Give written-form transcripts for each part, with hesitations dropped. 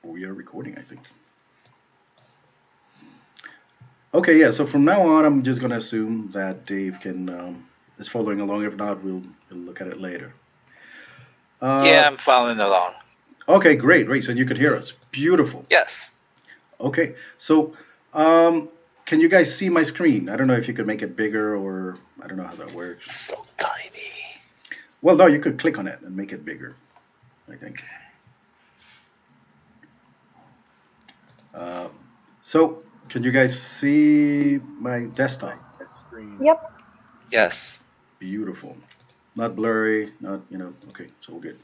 We are recording, I think. Okay, yeah. So from now on, I'm just gonna assume that Dave can is following along. If not, we'll look at it later. Yeah, Uh, I'm following along. okay, great, great. So you could hear us. Beautiful. Yes. Okay, so um, can you guys see my screen? I don't know if you could make it bigger or I don't know how that works. So tiny. Well, no, you could click on it and make it bigger, I think. Um, so can you guys see my desktop? Screen. Yep. Yes. Beautiful. Not blurry, not, okay, it's all good.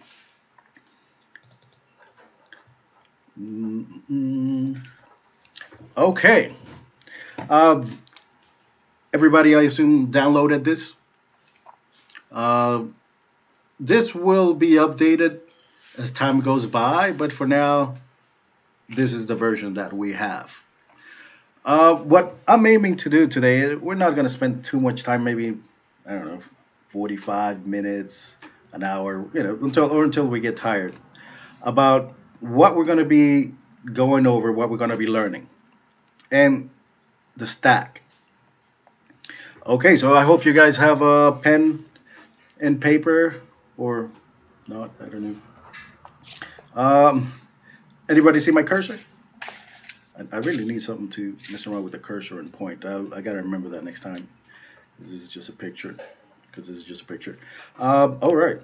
Mm-mm. Okay. Uh, Everybody, I assume, downloaded this. Uh, this will be updated as time goes by, but for now, this is the version that we have. What I'm aiming to do today, we're not going to spend too much time, maybe, I don't know, 45 minutes, an hour, until we get tired, about what we're going to be going over, what we're going to be learning, and the stack. Okay, so I hope you guys have a pen and paper, or not, I don't know. Um, Anybody see my cursor? I really need something to mess around with the cursor and point. I got to remember that next time. This is just a picture, because this is just a picture. All right.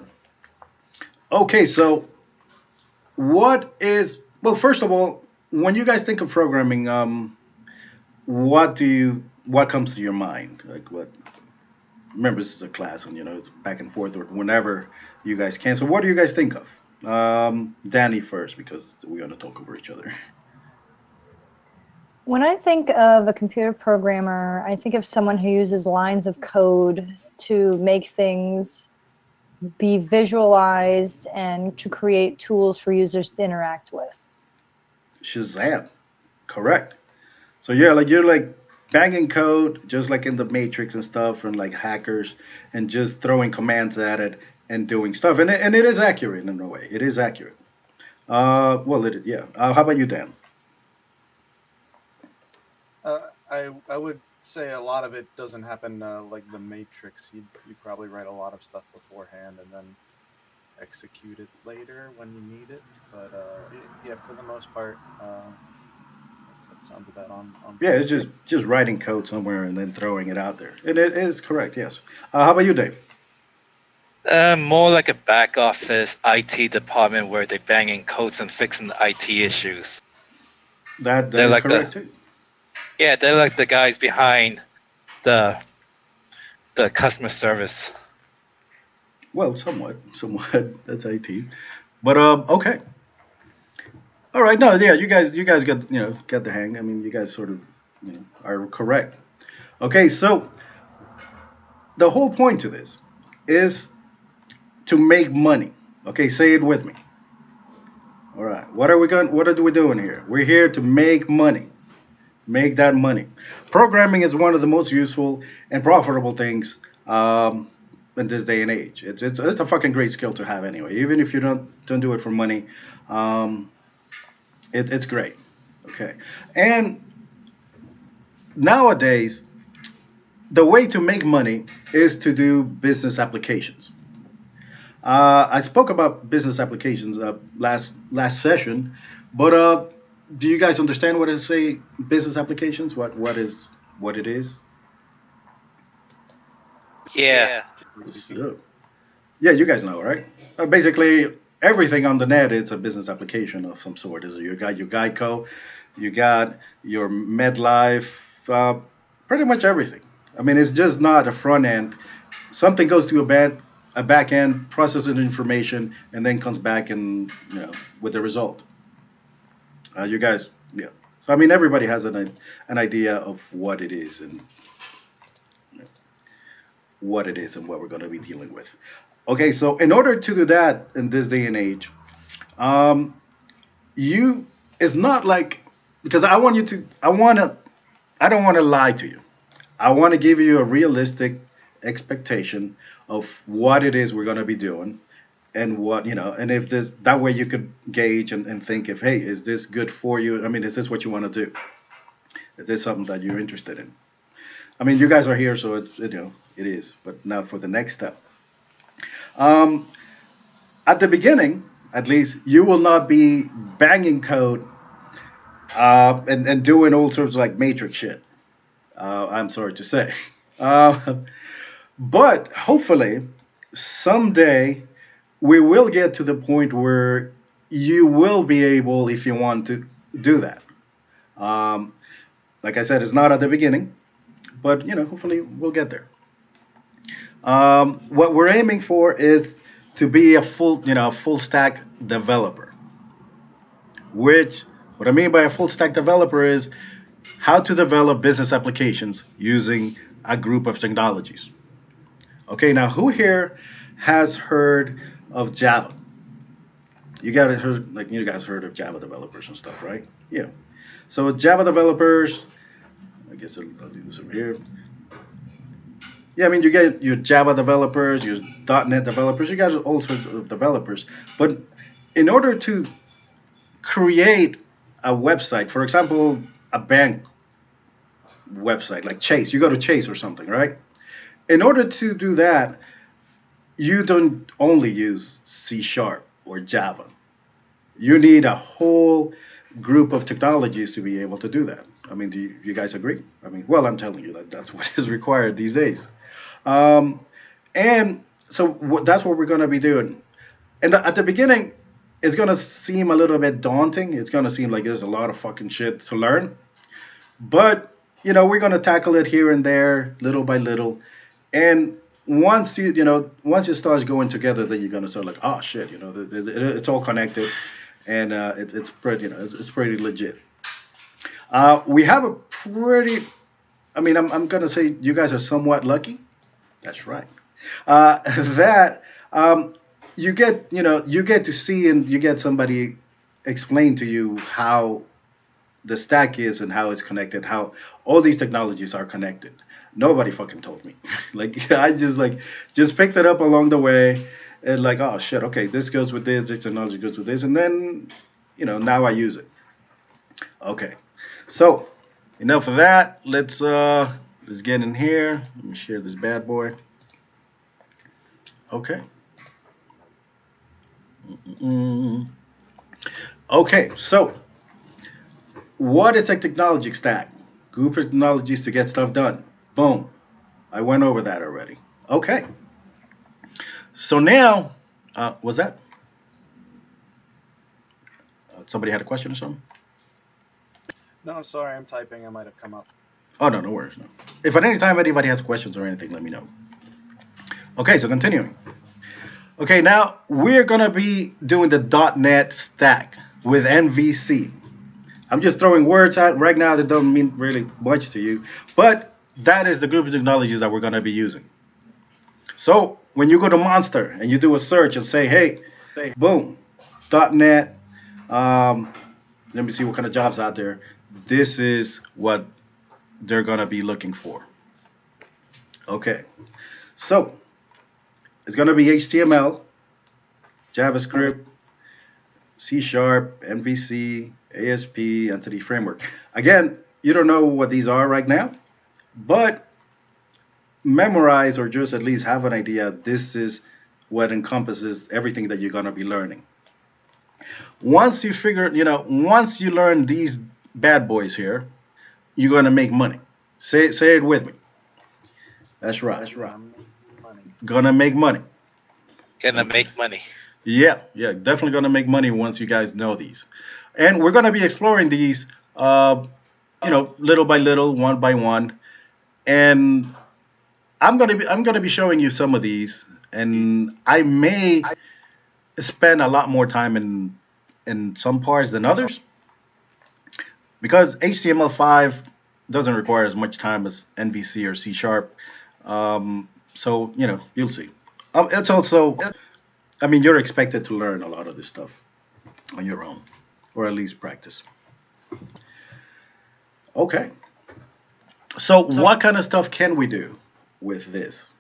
Okay, so well, first of all, when you guys think of programming, what comes to your mind? Like what? Remember, this is a class, and it's back and forth, or whenever you guys can. So, what do you guys think of? Danny first, because we're gonna talk over each other. When I think of a computer programmer, I think of someone who uses lines of code to make things be visualized and to create tools for users to interact with. Shazam, correct. So yeah, like you're like banging code, just like in the Matrix and stuff, and like hackers, and just throwing commands at it and doing stuff, and it is accurate in a way. It is accurate. Well, yeah. How about you, Dan? I would say a lot of it doesn't happen like the Matrix. You probably write a lot of stuff beforehand and then execute it later when you need it. But yeah, for the most part, that sounds about on Yeah, point. it's just writing code somewhere and then throwing it out there, and it is correct. Yes. How about you, Dave? More like a back office IT department where they're banging codes and fixing the IT issues. That They're is like correct too. they're like the guys behind the customer service. Well, somewhat. That's IT. But okay. All right. No, yeah, you guys got the hang. I mean, you guys sort of are correct. Okay, so the whole point to this is to make money. Okay, say it with me. All right. What are we doing here? We're here to make money. Make that money. Programming is one of the most useful and profitable things in this day and age. It's a fucking great skill to have anyway. Even if you don't do it for money, um, it's great. Okay. And nowadays, the way to make money is to do business applications. I spoke about business applications last session, but do you guys understand what I say? Business applications. What it is? Yeah. So, yeah, you guys know, right? Basically, everything on the net is a business application of some sort. Is you got your Geico, you got your MedLife, pretty much everything. I mean, it's just not a front end. Something goes to a back end, processes information, and then comes back and with the result. You guys, yeah. So I mean, everybody has an idea of what it is and what we're going to be dealing with. Okay, so in order to do that in this day and age, um, you it's not like because I don't want to lie to you. I want to give you a realistic expectation of what it is we're going to be doing, and what, and if that way you could gauge and think if, hey, is this good for you? I mean, is this what you want to do? Is this something that you're interested in? I mean, you guys are here, so it's, it is. But now for the next step. Um, at the beginning, at least, you will not be banging code and doing all sorts of like matrix shit. I'm sorry to say. Uh, but hopefully, someday we will get to the point where you will be able, if you want to, do that. Um, like I said, it's not at the beginning, but hopefully we'll get there. What we're aiming for is to be a full stack developer. Which, what I mean by a full stack developer is how to develop business applications using a group of technologies. Okay, now who here has heard of Java? You guys heard of Java developers and stuff, right? Yeah. So Java developers, I guess I'll do this over here. Yeah, I mean, you get your Java developers, your .NET developers, you guys are all sorts of developers. But in order to create a website, for example, a bank website like Chase, you go to Chase or something, right? In order to do that, you don't only use C# or Java. You need a whole group of technologies to be able to do that. I mean, do you guys agree? I mean, well, I'm telling you that's what is required these days. And so that's what we're going to be doing. And at the beginning, it's going to seem a little bit daunting. It's going to seem like there's a lot of fucking shit to learn. But, we're going to tackle it here and there, little by little. And once it starts going together, then you're going to start like, oh, shit, it's all connected. And it's pretty, it's pretty legit. We have a pretty, I'm going to say you guys are somewhat lucky. That's right. That you get to see and you get somebody explain to you how the stack is and how it's connected, how all these technologies are connected. Nobody fucking told me. Like I just picked it up along the way and like, oh shit, okay, this goes with this technology goes with this, and then now I use it. Okay, so enough of that. Let's get in here. Let me share this bad boy. Okay. Okay, so what is a technology stack? Group of technologies to get stuff done. Boom. I went over that already. Okay. So now, was that? Somebody had a question or something? No, sorry, I'm typing. I might have come up. Oh, no worries. No. If at any time anybody has questions or anything, let me know. Okay, so continuing. Okay, now we're going to be doing the .NET stack with MVC. I'm just throwing words out right now that don't mean really much to you, but that is the group of technologies that we're going to be using. So when you go to Monster and you do a search and say, hey, boom, .NET, let me see what kind of jobs out there. This is what they're going to be looking for. Okay, so it's going to be HTML, JavaScript, C#, MVC, ASP, Entity Framework. Again, you don't know what these are right now, but memorize or just at least have an idea. This is what encompasses everything that you're going to be learning. Once you once you learn these bad boys here, you're going to make money. Say it with me. That's right. Gonna make money. Gonna make money. Yeah, definitely gonna make money once you guys know these. And we're gonna be exploring these, little by little, one by one. And I'm gonna be showing you some of these, and I may spend a lot more time in some parts than others, because HTML5 doesn't require as much time as MVC or C#. So you'll see. It's also, you're expected to learn a lot of this stuff on your own, or at least practice. Okay. So what kind of stuff can we do with this?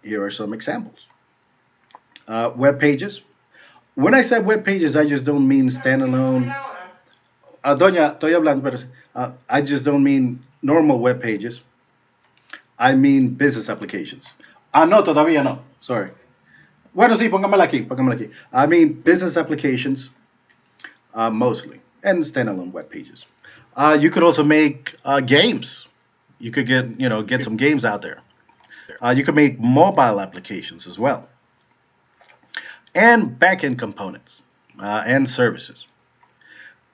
Here are some examples. Web pages. When I said web pages, I just don't mean standalone. Doña, estoy hablando, pero I just don't mean normal web pages. I mean business applications. No, todavía no. Sorry. Bueno, sí, póngamela aquí, póngamela aquí. I mean business applications, mostly, and standalone web pages. You could also make games. You could get some games out there. You could make mobile applications as well, and backend components and services.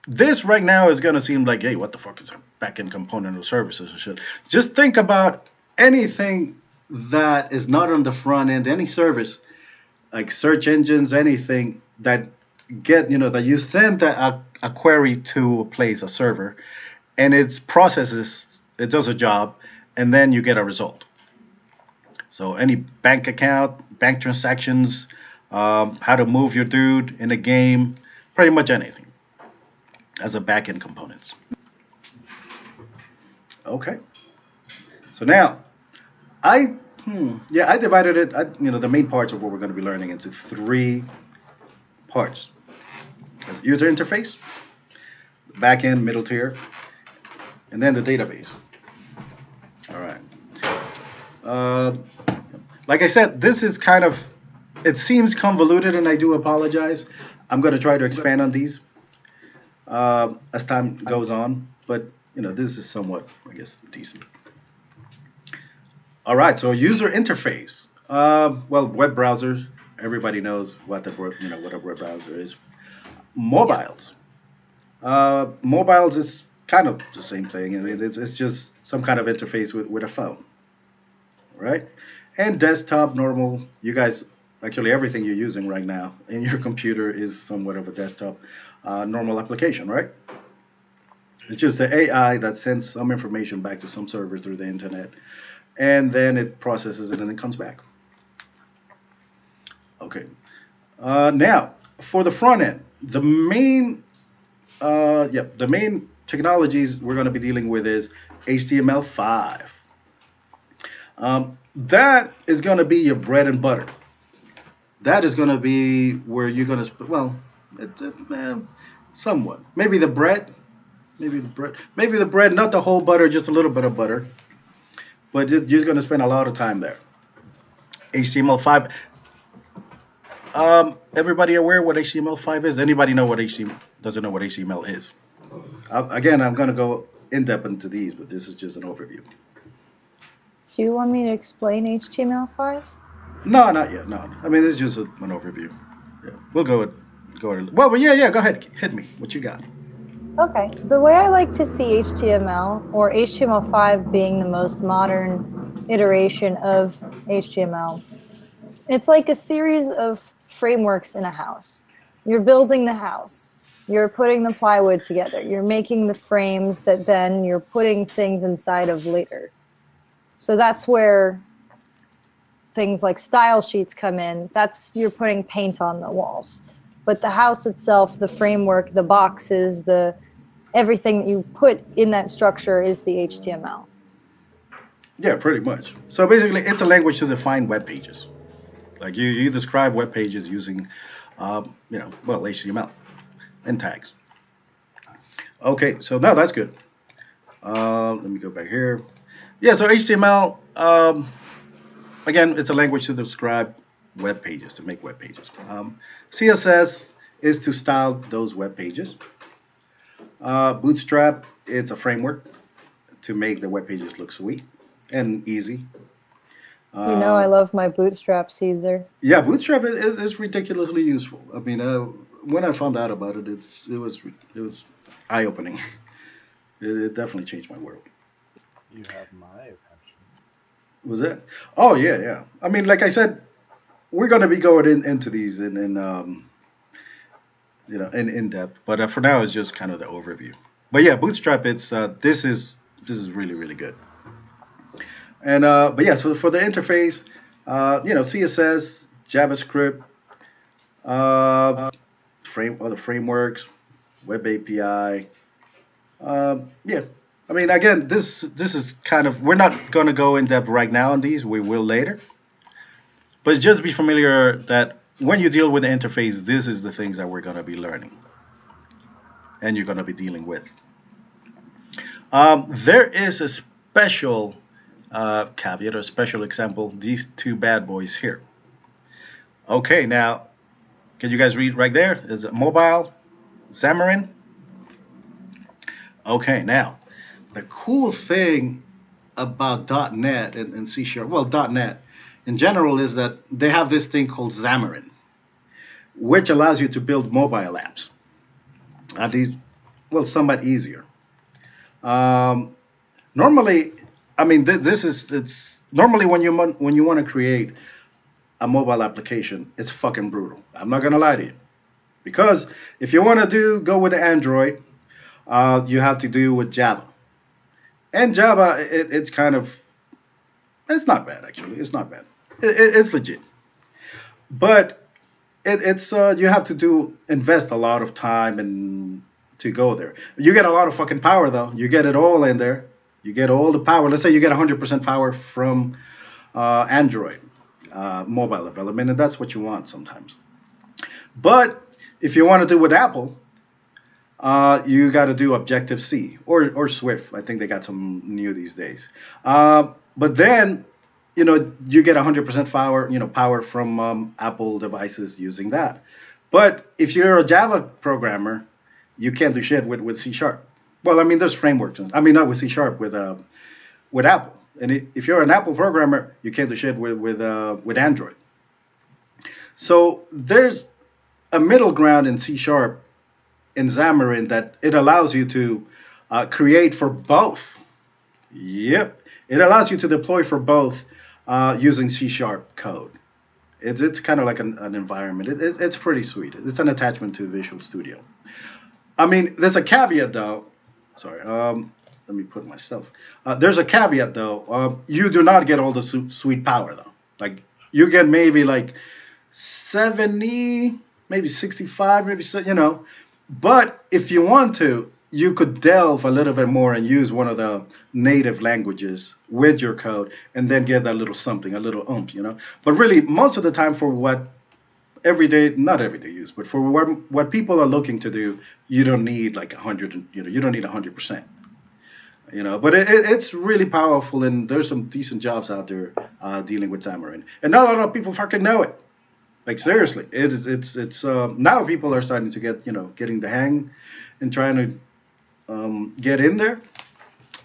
This right now is going to seem like, hey, what the fuck is a backend component or services and shit? Just think about anything that is not on the front end, any service like search engines, anything that that you send a query to a place, a server, and it processes, it does a job, and then you get a result. So any bank account, bank transactions, how to move your dude in a game, pretty much anything as a backend components. Okay. So now, I divided it. The main parts of what we're going to be learning into 3 parts: There's user interface, backend, middle tier, and then the database. All right. Like I said, this is kind of, it seems convoluted, and I do apologize. I'm going to try to expand on these as time goes on, but this is somewhat, I guess, decent. All right, so user interface. Well, web browsers. Everybody knows what what a web browser is. Mobiles. Mobiles is kind of the same thing. I mean, it's just some kind of interface with a phone, right? And desktop, normal. You guys, actually, everything you're using right now in your computer is somewhat of a desktop, normal application, right? It's just the AI that sends some information back to some server through the internet, and then it processes it and it comes back. Okay. Now, for the front end, the main technologies we're going to be dealing with is HTML5. That is going to be your bread and butter. That is going to be where you're going to, somewhat. Maybe the bread, not the whole butter, just a little bit of butter. But you're going to spend a lot of time there. HTML5. Everybody aware what HTML5 is? Anybody know what doesn't know what HTML is? Again, I'm going to go in depth into these, but this is just an overview. Do you want me to explain HTML5? No, not yet. No, I mean, it's just an overview. Yeah, we'll go. Well, yeah. Go ahead, hit me. What you got? Okay, the way I like to see HTML, or HTML5 being the most modern iteration of HTML, it's like a series of frameworks in a house. You're building the house. You're putting the plywood together. You're making the frames that then you're putting things inside of later. So that's where things like style sheets come in. That's, you're putting paint on the walls. But the house itself, the framework, the boxes, everything that you put in that structure is the HTML. Yeah, pretty much. So basically, it's a language to define web pages. Like you describe web pages using, HTML and tags. Okay, so now that's good. Let me go back here. Yeah, so HTML, again, it's a language to describe web pages, to make web pages. CSS is to style those web pages. Bootstrap, it's a framework to make the web pages look sweet and easy. I love my Bootstrap, Caesar. Yeah, Bootstrap is ridiculously useful. I mean, when I found out about it, it was eye-opening. It definitely changed my world. You have my attention. Was it? Oh yeah. I mean, like I said, we're going to be going into these in depth. But for now, it's just kind of the overview. But yeah, Bootstrap, it's this is really, really good. And but yeah, so for the interface, CSS, JavaScript, other frameworks, Web API. Yeah, I mean, again, this is kind of, we're not going to go in depth right now on these. We will later. But just be familiar that when you deal with the interface, this is the things that we're going to be learning and you're going to be dealing with. There is a special caveat or special example, these two bad boys here. Okay, now, can you guys read right there? Is it mobile, Xamarin? Okay, now, the cool thing about .NET and C#, well, .NET in general is that they have this thing called Xamarin, which allows you to build mobile apps. At least, well, somewhat easier. Normally, I mean, it's normally when you want to create a mobile application, it's fucking brutal. I'm not gonna lie to you, because if you want to go with Android, you have to do with Java, and Java it's kind of, it's not bad actually. It's not bad. It's legit, but it's you have to invest a lot of time and to go there. You get a lot of fucking power though. You get it all in there. You get all the power. Let's say you get 100% power from Android mobile development, and that's what you want sometimes. But if you want to do with Apple, you got to do Objective C or Swift. I think they got some new these days. But then, you get 100% power from Apple devices using that. But if you're a Java programmer, you can't do shit with C#. Well, I mean, there's frameworks. I mean, not with C#, with Apple. And if you're an Apple programmer, you can't do shit with Android. So there's a middle ground in C# in Xamarin that it allows you to create for both. Yep, it allows you to deploy for both using C# code. It's kind of like an environment. It's pretty sweet. It's an attachment to Visual Studio. I mean, there's a caveat though. Sorry. Let me put myself. There's a caveat though. You do not get all the sweet power though. Like you get maybe like 70, maybe 65, maybe But if you want to, you could delve a little bit more and use one of the native languages with your code, and then get that little something, a little oomph, But really, most of the time, for what not everyday use, but for what people are looking to do, you don't need like 100. You don't need 100%. But it's really powerful, and there's some decent jobs out there dealing with Xamarin, and not a lot of people fucking know it. Like seriously, it's now people are starting to get getting the hang and trying to get in there,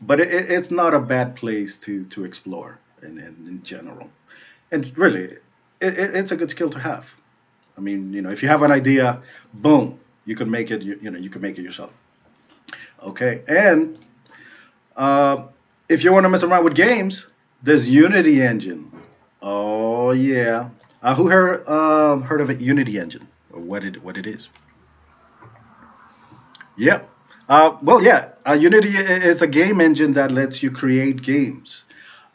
but it's not a bad place to explore in general, and really it's a good skill to have. I mean, if you have an idea, boom, you can make it. You can make it yourself. Okay, and if you want to mess around with games, there's Unity Engine. Oh yeah. Who heard of it, Unity Engine, or what it is? Yep. Unity is a game engine that lets you create games.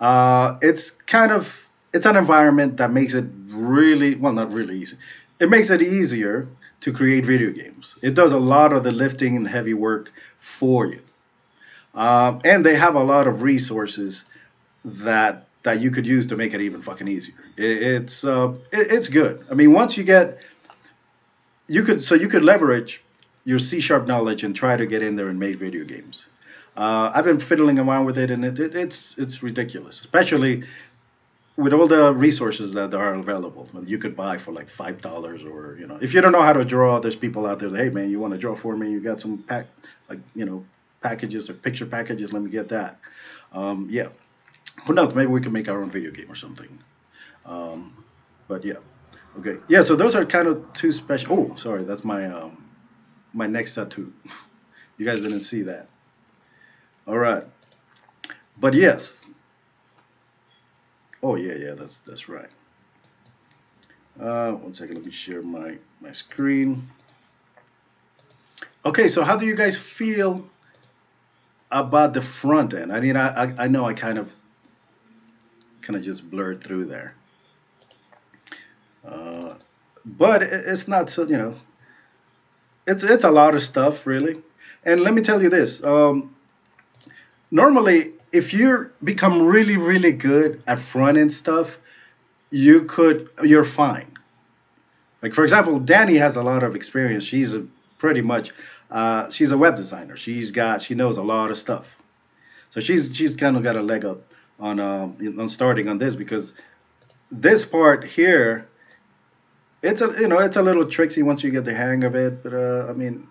It's an environment that makes it really, well, not really easy. It makes it easier to create video games. It does a lot of the lifting and heavy work for you. And they have a lot of resources that you could use to make it even fucking easier. It's good. I mean, once you could leverage your C# knowledge and try to get in there and make video games. I've been fiddling around with it, and it's ridiculous, especially with all the resources that are available. You could buy for like $5, or if you don't know how to draw, there's people out there that, hey man, you want to draw for me? You got some packages or picture packages? Let me get that. Yeah. Who knows? Maybe we can make our own video game or something. But yeah, okay, yeah. So those are kind of two special. Oh, sorry, that's my my next tattoo. You guys didn't see that. All right, but yes. Oh yeah, that's right. 1 second. Let me share my screen. Okay, so how do you guys feel about the front end? I mean, I know I kind of just blurred through there, but it's not so, it's a lot of stuff really. And let me tell you this, normally if you become really, really good at front end stuff, you're fine. Like for example, Danny has a lot of experience. She's a pretty much she's a web designer. She knows a lot of stuff. So she's kind of got a leg up on starting on this because this part here, it's a it's a little tricksy once you get the hang of it. But I mean,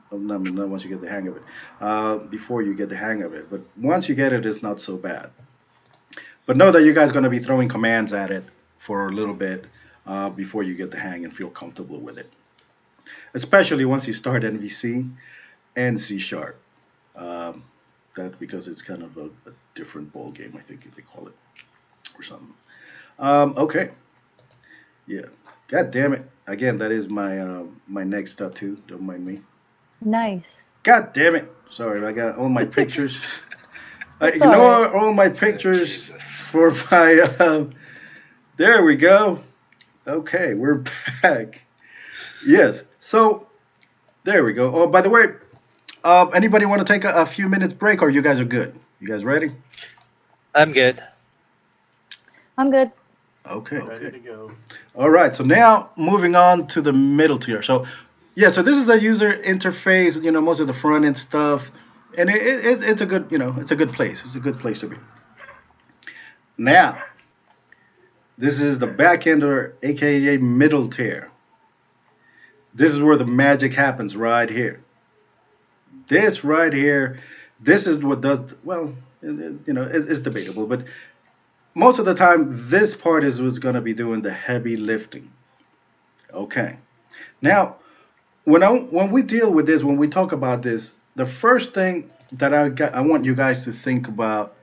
well, not once you get the hang of it. Before you get the hang of it, but once you get it, it's not so bad. But know that you guys are going to be throwing commands at it for a little bit before you get the hang and feel comfortable with it. Especially once you start NVC and C sharp. That because it's kind of a different ball game, I think if they call it or something. Okay. Yeah. God damn it. Again, that is my my next tattoo. Don't mind me. Nice. God damn it. Sorry, I got all my pictures. That's Ignore all all my pictures Jesus. for my. There we go. Okay, we're back. Yes. So there we go. Oh, by the way, anybody want to take a few minutes break, or you guys are good? You guys ready? I'm good. I'm good. Okay. Ready Okay. to go. All right. So now moving on to the middle tier. So yeah. So this is the user interface. Most of the front end stuff, and it's a good. It's a good place. It's a good place to be. Now, this is the back end or AKA middle tier. This is where the magic happens right here. This right here, this is what does well. It's debatable, but most of the time, this part is what's going to be doing the heavy lifting. Okay. Now, when we deal with this, when we talk about this, the first thing that I want you guys to think about,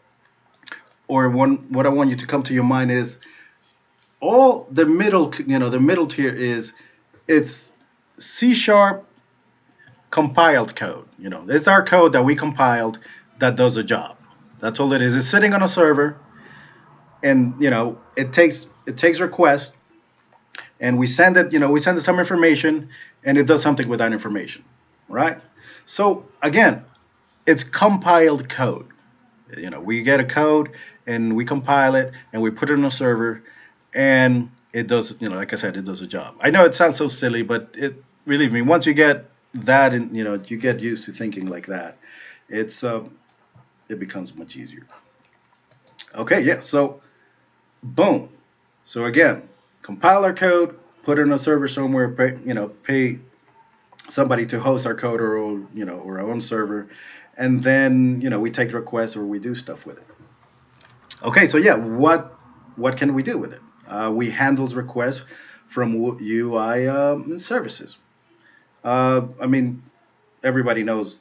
or what I want you to come to your mind is all the middle tier is it's C sharp compiled code. It's our code that we compiled that does the job. That's all it is. It's sitting on a server, and it takes requests, and we send it. We send it some information, and it does something with that information, right? So again, it's compiled code. We get a code and we compile it and we put it on a server, and it does. Like I said, it does a job. I know it sounds so silly, but believe me, once you get that, and you get used to thinking like that, it becomes much easier. Okay, yeah. So, boom. So again, compile our code, put it on a server somewhere, pay somebody to host our code, or our own server, and then we take requests or we do stuff with it. Okay, so yeah, what can we do with it? We handles requests from UI services. I mean, everybody knows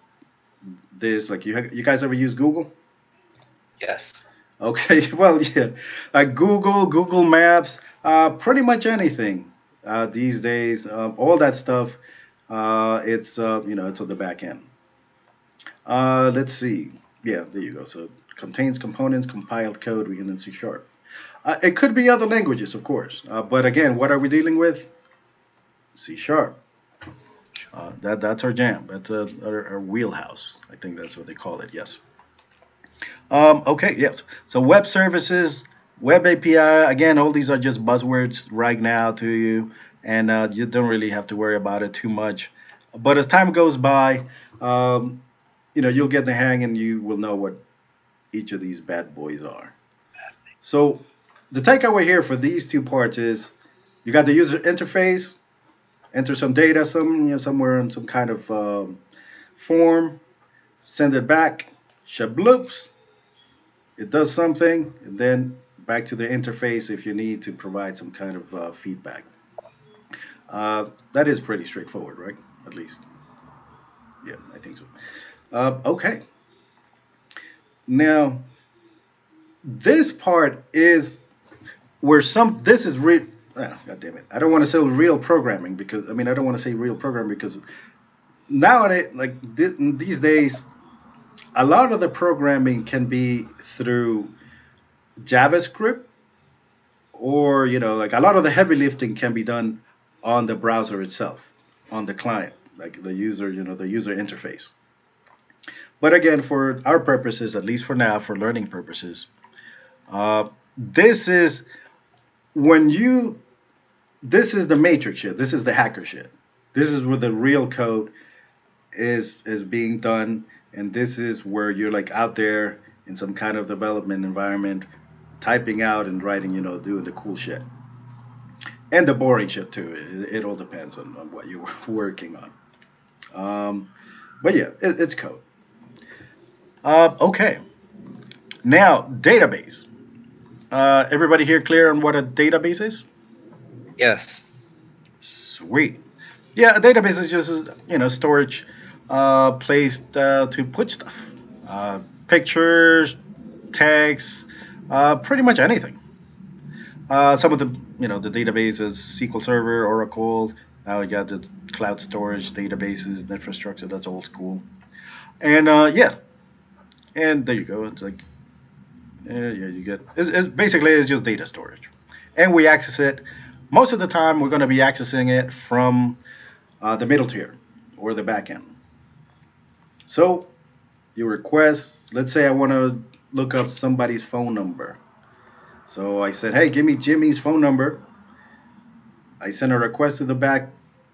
this. Like you guys ever use Google? Yes. Okay, well, yeah, Google Maps, pretty much anything these days, all that stuff. It's it's on the back end. Let's see. Yeah, there you go. So it contains components, compiled code, we can in C sharp. It could be other languages, of course, but again, what are we dealing with? C sharp. That's our jam. That's our wheelhouse. I think that's what they call it. Yes. Okay, yes. So web services, web API, again, all these are just buzzwords right now to you, and you don't really have to worry about it too much. But as time goes by, you'll get the hang and you will know what each of these bad boys are. So the takeaway here for these two parts is you got the user interface, enter some data somewhere in some kind of form, send it back, shabloops. It does something, and then back to the interface if you need to provide some kind of feedback. That is pretty straightforward, right? At least. Yeah, I think so. Okay. Now, this part is where this is real. God damn it. I don't want to say real programming because, I don't want to say real programming because nowadays, these days, a lot of the programming can be through JavaScript, or a lot of the heavy lifting can be done on the browser itself, on the client, like the user, the user interface. But again, for our purposes, at least for now, for learning purposes, this is when you this is the matrix shit. This is the hacker shit. This is where the real code is being done, and this is where you're like out there in some kind of development environment, typing out and writing, doing the cool shit and the boring shit too. It all depends on what you're working on. But yeah, it's code. Okay. Now, database. Everybody here clear on what a database is? Yes. Sweet. Yeah, a database is just storage place to put stuff, pictures, text, pretty much anything. Some of the the databases, SQL Server, Oracle. Now you got the cloud storage databases, infrastructure. That's old school. And yeah, and there you go. It's like you get it's basically it's just data storage, and we access it. Most of the time, we're going to be accessing it from the middle tier or the back end. So you request, let's say I want to look up somebody's phone number. So I said, hey, give me Jimmy's phone number. I send a request to the back,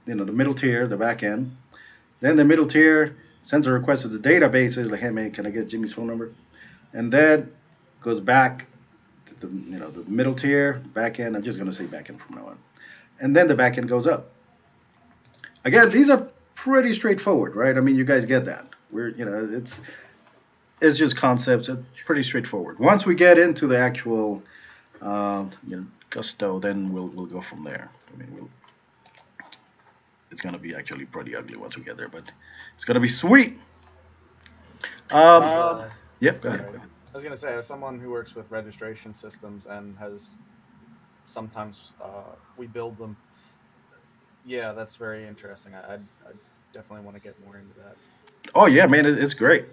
the middle tier, the back end. Then the middle tier sends a request to the database. It's like, hey, man, can I get Jimmy's phone number? And then goes back to the, the middle tier, back end. I'm just going to say back end from now on. And then the back end goes up. Again, these are pretty straightforward, right? I mean, you guys get that. It's just concepts. It's pretty straightforward. Once we get into the actual, gusto, then we'll go from there. I mean, it's gonna be actually pretty ugly once we get there, but it's gonna be sweet. Yep. Go ahead. I was gonna say, as someone who works with registration systems and has sometimes we build them. Yeah, that's very interesting. I definitely want to get more into that. Oh yeah, man, it's great.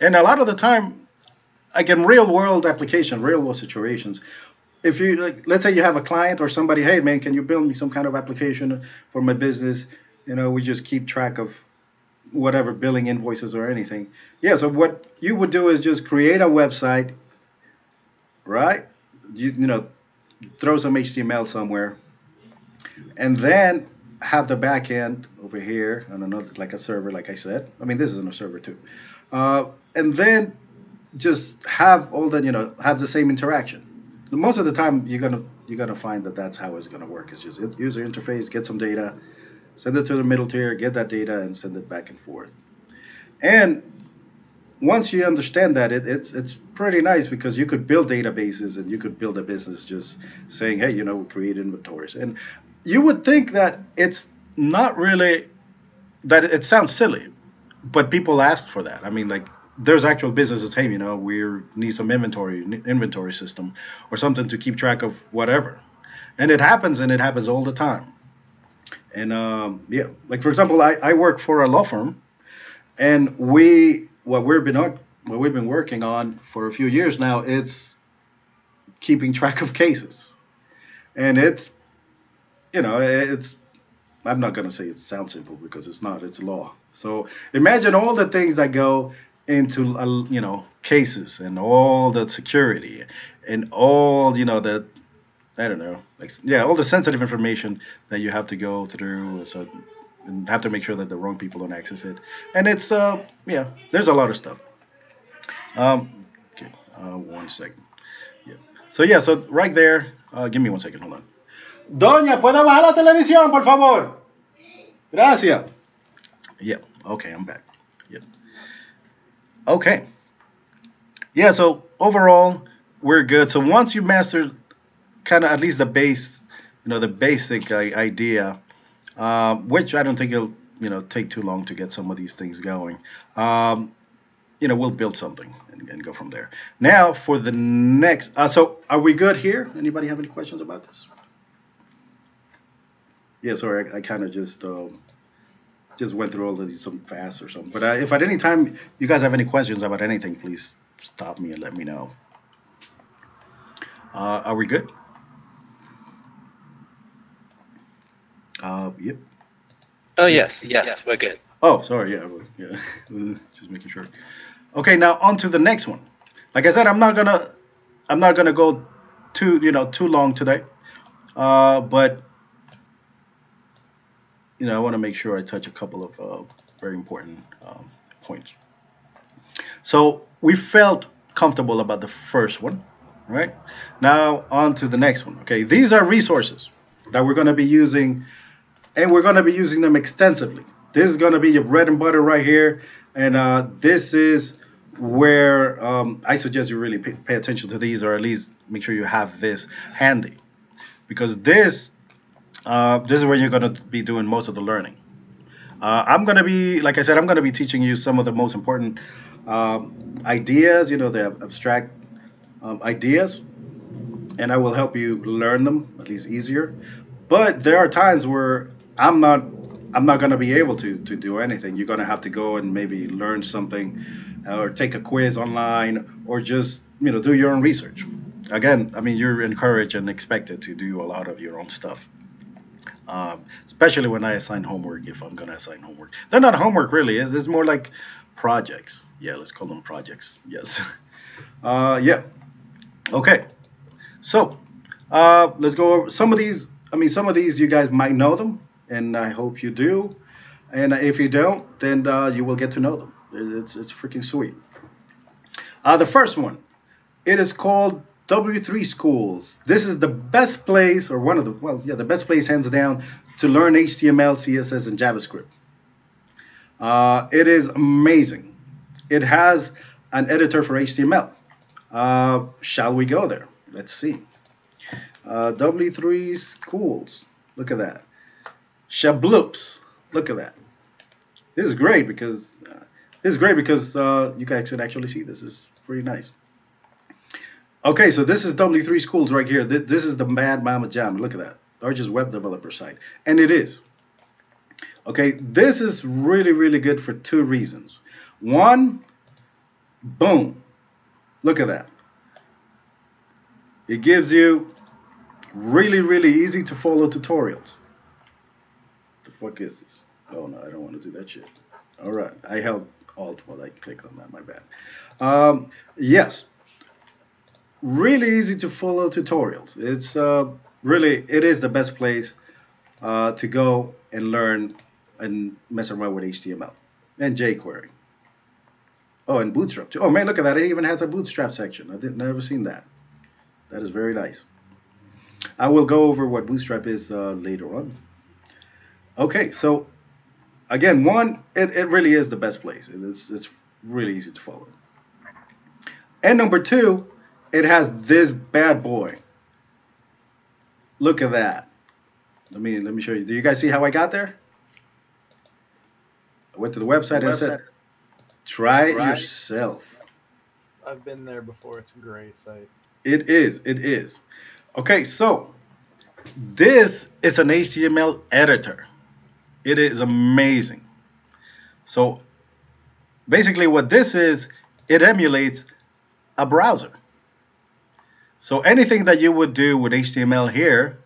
And a lot of the time, again, real world application, real world situations. If you let's say you have a client or somebody, hey man, can you build me some kind of application for my business? We just keep track of whatever billing invoices or anything. Yeah, so what you would do is just create a website, right? Throw some HTML somewhere, and then have the back end over here on another, like a server, like I said. I mean, this is on a server too. And then just have all the, have the same interaction. Most of the time, you're gonna find that that's how it's gonna work. It's just user interface, get some data, send it to the middle tier, get that data, and send it back and forth. And once you understand that, it's pretty nice because you could build databases and you could build a business just saying, hey, we create inventories. And you would think that it's not really, that it sounds silly, but people ask for that. I mean, like, there's actual businesses, hey, we need some inventory system or something to keep track of whatever. And it happens all the time. And yeah, like for example, I work for a law firm, and what we've been working on for a few years now, it's keeping track of cases. And it's I'm not going to say it sounds simple because it's not, it's law. So imagine all the things that go into, cases and all the security and all, the, I don't know, all the sensitive information that you have to go through. So, and have to make sure that the wrong people don't access it. And it's, there's a lot of stuff. Okay, 1 second. Yeah. So right there, give me 1 second, hold on. Doña, ¿puede bajar la televisión, por favor? Gracias. Yeah, okay, I'm back. Yeah. Okay. Yeah, so overall, we're good. So once you master kind of at least the base, the basic idea, which I don't think it'll, take too long to get some of these things going, we'll build something and go from there. Now for the next, so are we good here? Anybody have any questions about this? Yeah, sorry, I kind of just went through all of these some fast or something. But if at any time you guys have any questions about anything, please stop me and let me know. Are we good? Yep. Oh yes, we're good. Oh, sorry, yeah, just making sure. Okay, now on to the next one. Like I said, I'm not gonna go too long today, but I want to make sure I touch a couple of very important points. So we felt comfortable about the first one, right? Now on to the next one. Okay, these are resources that we're going to be using, and we're going to be using them extensively. This is going to be your bread and butter right here, and this is where I suggest you really pay attention to these, or at least make sure you have this handy, because this is where you're going to be doing most of the learning. I'm going to be, like I said, I'm going to be teaching you some of the most important ideas, the abstract ideas, and I will help you learn them at least easier. But there are times where I'm not going to be able to do anything. You're going to have to go and maybe learn something, or take a quiz online, or just do your own research. Again, I mean, you're encouraged and expected to do a lot of your own stuff. Especially when I assign homework, if I'm going to assign homework. They're not homework, really. It's more like projects. Yeah, let's call them projects. Yes. Yeah. Okay. So, let's go over some of these. I mean, some of these you guys might know them, and I hope you do. And if you don't, then you will get to know them. It's freaking sweet. The first one, it is called W3 Schools. This is the best place, or one of the, the best place hands down to learn HTML, CSS, and JavaScript. It is amazing. It has an editor for HTML. Shall we go there? Let's see. W3 Schools. Look at that. Shabloops. Look at that. This is great because you guys can actually see this. Is pretty nice. Okay, so this is W3 Schools right here. This is the Mad Mama Jam. Look at that. Largest web developer site. And it is. Okay, this is really, really good for two reasons. One, boom. Look at that. It gives you really, really easy to follow tutorials. What the fuck is this? Oh, no, I don't want to do that shit. All right, I held Alt while I clicked on that. My bad. Yes. Really easy to follow tutorials. It's it is the best place to go and learn and mess around with HTML and jQuery. Oh, and Bootstrap too. Oh man, look at that! It even has a Bootstrap section. I've never seen that. That is very nice. I will go over what Bootstrap is later on. Okay, so again, it really is the best place. It's really easy to follow. And number two, it has this bad boy. Look at that. Let me show you. Do you guys see how I got there? I went to the website and said, try it yourself. I've been there before. It's a great site. It is. Okay, so this is an HTML editor. It is amazing. So basically what this is, it emulates a browser. So anything that you would do with HTML here,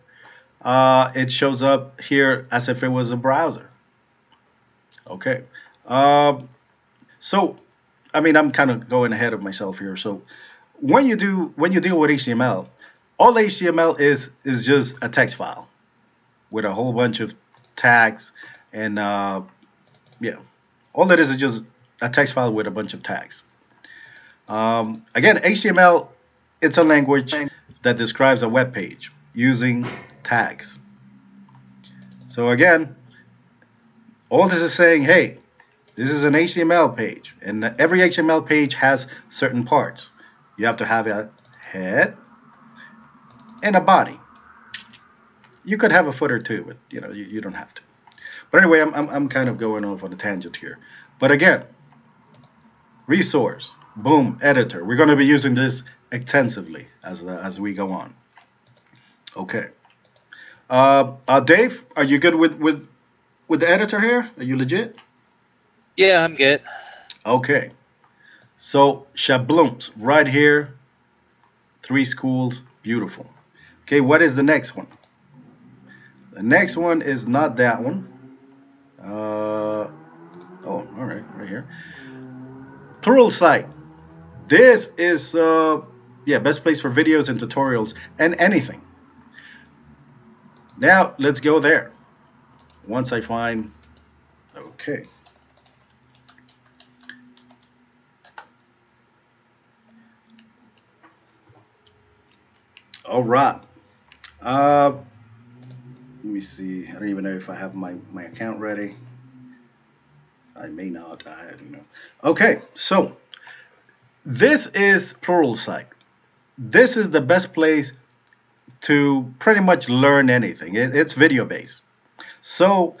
it shows up here as if it was a browser. Okay. So, I mean, I'm kind of going ahead of myself here. So when you deal with HTML, all HTML is just a text file with a whole bunch of tags, and yeah, all it is just a text file with a bunch of tags. Again, HTML, it's a language that describes a web page using tags. So again, all this is saying, hey, this is an HTML page, and every HTML page has certain parts. You have to have a head and a body. You could have a footer too, but you don't have to. But anyway, I'm kind of going off on a tangent here. But again, resource, boom, editor. We're going to be using this extensively as we go on. Okay. Dave, are you good with the editor here? Are you legit? Yeah, I'm good. Okay. So Shabloops right here. 3 schools, beautiful. Okay, what is the next one? The next one is not that one. Oh, all right, right here. Pluralsight. This is best place for videos and tutorials and anything. Now let's go there. once I find, okay. All right. Let me see. I don't even know if I have my account ready. I may not. I don't know. Okay, so this is Pluralsight. This is the best place to pretty much learn anything. It's video based. So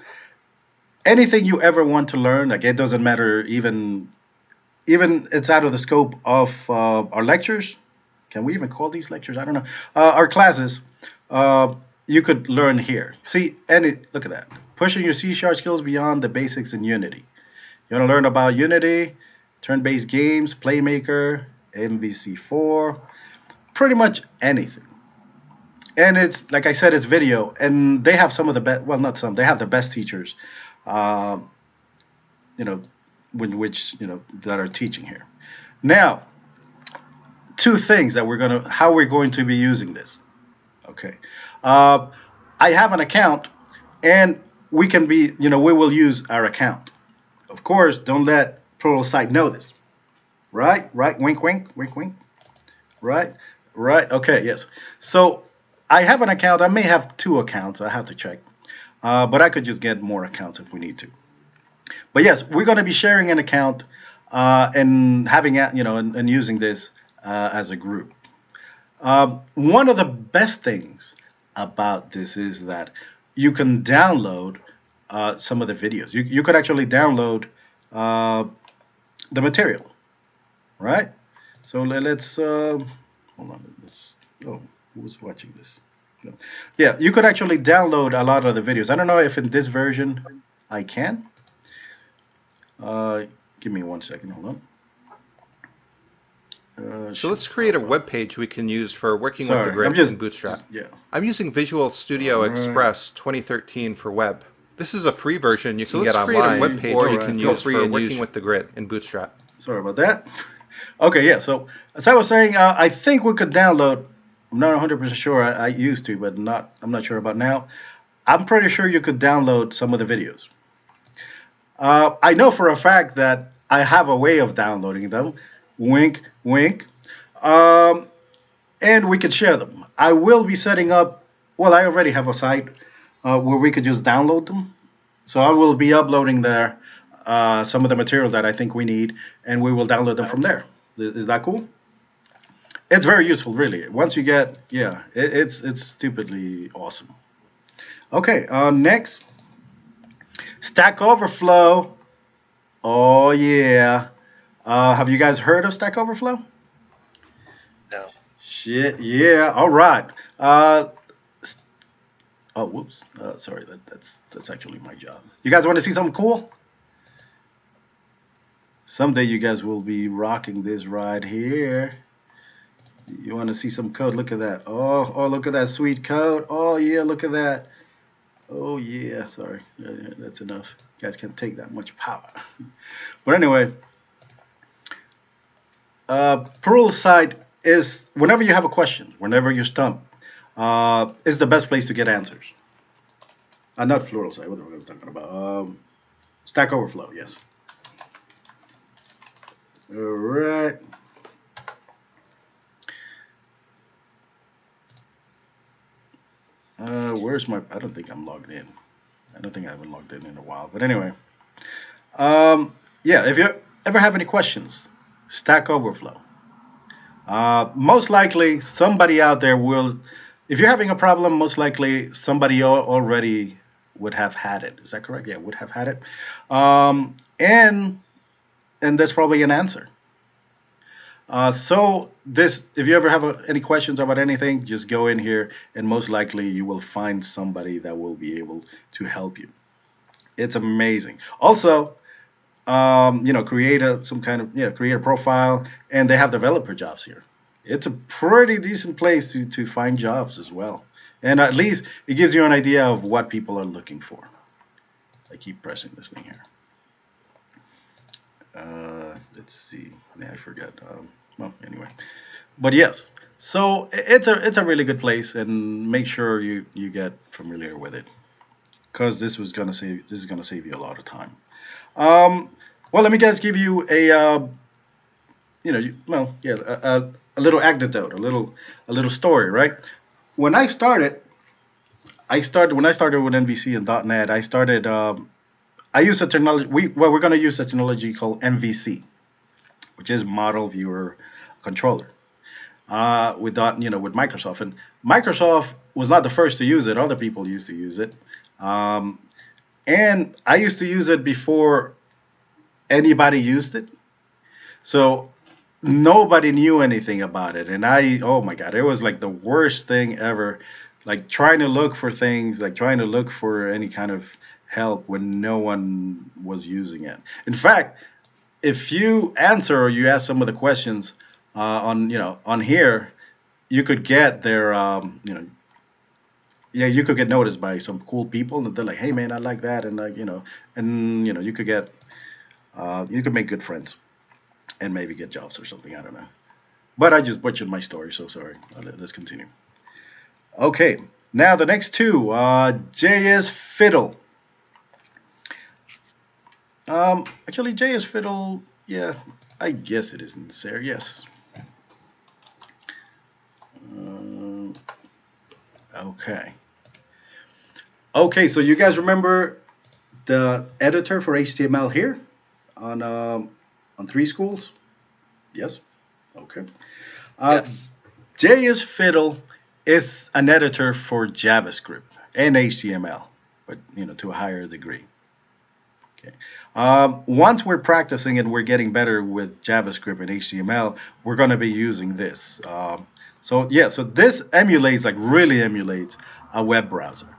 anything you ever want to learn, like it doesn't matter, even it's out of the scope of our lectures. Can we even call these lectures? I don't know. Our classes, you could learn here. See, look at that. Pushing your C# skills beyond the basics in Unity. You want to learn about Unity, turn-based games, Playmaker, MVC4, pretty much anything. And it's, like I said, it's video, and they have some of the best, well, not some, they have the best teachers, which that are teaching here. Now, two things that how we're going to be using this. Okay. I have an account, and we will use our account. Of course, don't let Pluralsight know this. Right? Wink, wink, wink, wink. Right? Okay, yes. So I have an account. I may have two accounts. I have to check. But I could just get more accounts if we need to. But yes, we're going to be sharing an account and having and using this as a group. One of the best things about this is that you can download some of the videos. You could actually download the material, right? So let's hold on. Who's watching this? No. Yeah, you could actually download a lot of the videos. I don't know if in this version I can. Give me 1 second. Hold on. So let's create a web page we can use for working with the grid in Bootstrap. Yeah. I'm using Visual Studio Express 2013 for web. This is a free version you can get online, web page or you can use for working with the grid in Bootstrap. Sorry about that. Okay, yeah. So as I was saying, I think we could download. I'm not 100% sure. I used to, but I'm not sure about now. I'm pretty sure you could download some of the videos. I know for a fact that I have a way of downloading them. Wink, wink. And we could share them. I will be setting up, well, I already have a site where we could just download them. So I will be uploading there some of the materials that I think we need, and we will download them from there. Is that cool? It's very useful, really. Once you get, it's stupidly awesome. Okay, next. Stack Overflow. Oh, yeah. Have you guys heard of Stack Overflow? No. Shit, yeah. All right. Oh, whoops. Sorry, that's actually my job. You guys want to see something cool? Someday you guys will be rocking this right here. You want to see some code? Look at that. Oh, look at that sweet code. Oh, yeah, look at that. Oh, yeah. Sorry. That's enough. You guys can't take that much power. But anyway, Pluralsight is, whenever you have a question, whenever you're stumped, is the best place to get answers. Not Pluralsight. What am I talking about? Stack Overflow, yes. All right. Where's my, I don't think I'm logged in. I don't think I haven't logged in a while. But anyway, yeah, if you ever have any questions, Stack Overflow. Most likely somebody out there will, if you're having a problem, most likely somebody already would have had it. Is that correct? Yeah, would have had it. And there's probably an answer. So this, if you ever have any questions about anything, just go in here and most likely you will find somebody that will be able to help you. It's amazing. Also, create a profile, and they have developer jobs here. It's a pretty decent place to find jobs as well. And at least it gives you an idea of what people are looking for. I keep pressing this thing here. Let's see. Yeah, I forgot. Well, anyway, but yes. So it's a really good place, and make sure you get familiar with it. because this is gonna save you a lot of time. Well, let me guys give you a a little anecdote, a little story, right? When I started with MVC and .NET, I used a technology. We're going to use a technology called MVC, which is Model Viewer Controller, with Microsoft. And Microsoft was not the first to use it. Other people used to use it, and I used to use it before anybody used it. So nobody knew anything about it, and oh my god, it was like the worst thing ever. Like trying to look for things, like trying to look for any kind of help when no one was using it. In fact, if you answer or you ask some of the questions on here, you could get their you could get noticed by some cool people, and they're like, hey man, I like that, and you could make good friends and maybe get jobs or something. I don't know, but I just butchered my story, so sorry. Let's continue. Okay, now the next two, JS Fiddle. Actually, JS Fiddle, yeah, I guess it is necessary, yes. Okay. Okay, so you guys remember the editor for HTML here on 3 schools? Yes? Okay. Yes. JS Fiddle is an editor for JavaScript and HTML, but to a higher degree. Okay. Once we're practicing and we're getting better with JavaScript and HTML, we're going to be using this. So this really emulates a web browser,